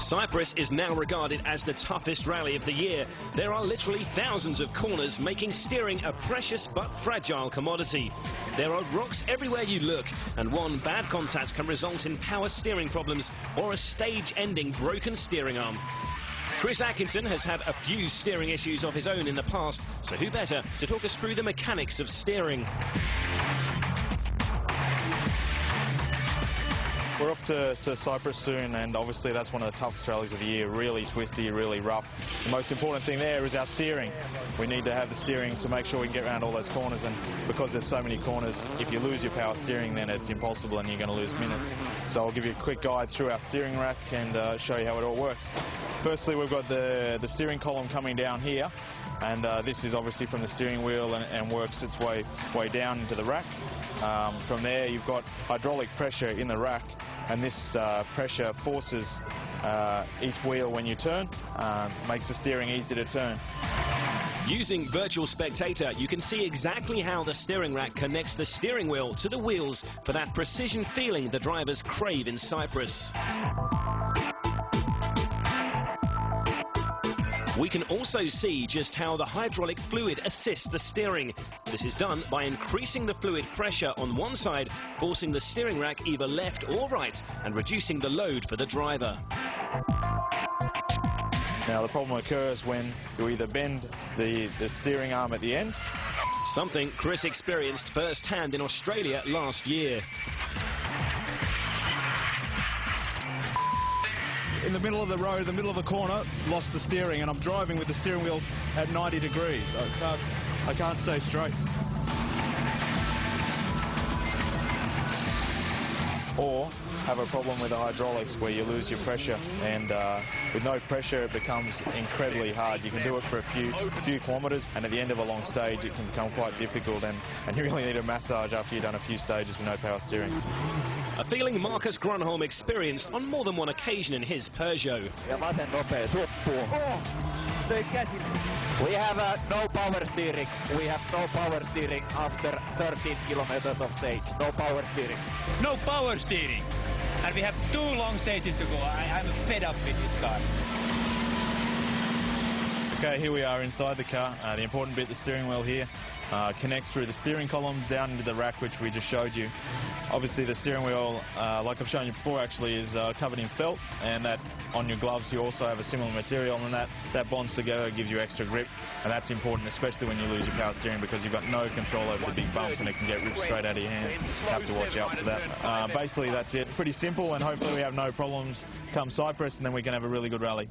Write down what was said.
Cyprus is now regarded as the toughest rally of the year. There are literally thousands of corners, making steering a precious but fragile commodity. There are rocks everywhere you look, and one bad contact can result in power steering problems or a stage-ending broken steering arm. Chris Atkinson has had a few steering issues of his own in the past, so who better to talk us through the mechanics of steering? We're off to Cyprus soon, and obviously that's one of the toughest rallies of the year. Really twisty, really rough. The most important thing there is our steering. We need to have the steering to make sure we can get around all those corners, and because there's so many corners, if you lose your power steering, then it's impossible and you're going to lose minutes. So I'll give you a quick guide through our steering rack and show you how it all works. Firstly, we've got the steering column coming down here, and this is obviously from the steering wheel and works its way down into the rack. From there, you've got hydraulic pressure in the rack, and this pressure forces each wheel when you turn, makes the steering easy to turn. Using Virtual Spectator, you can see exactly how the steering rack connects the steering wheel to the wheels for that precision feeling the drivers crave in Cyprus. We can also see just how the hydraulic fluid assists the steering. This is done by increasing the fluid pressure on one side, forcing the steering rack either left or right, and reducing the load for the driver. Now, the problem occurs when you either bend the steering arm at the end. Something Chris experienced firsthand in Australia last year. In the middle of the road, the middle of a corner, lost the steering, and I'm driving with the steering wheel at 90 degrees. I can't stay straight. Or have a problem with the hydraulics where you lose your pressure, and with no pressure it becomes incredibly hard. You can do it for a few kilometres, and at the end of a long stage it can become quite difficult, and you really need a massage after you've done a few stages with no power steering. A feeling Marcus Grunholm experienced on more than one occasion in his Peugeot. We have no power steering. We have no power steering after 13 kilometers of stage. No power steering. No power steering. And we have 2 long stages to go. I'm fed up with this car. Okay, here we are inside the car. The important bit, the steering wheel here, connects through the steering column down into the rack, which we just showed you. Obviously the steering wheel, like I've shown you before actually, is covered in felt, and that on your gloves you also have a similar material, and that bonds together, gives you extra grip, and that's important, especially when you lose your power steering, because you've got no control over the big bumps and it can get ripped straight out of your hands. You have to watch out for that. Basically that's it. Pretty simple, and hopefully we have no problems come Cyprus, and then we can have a really good rally.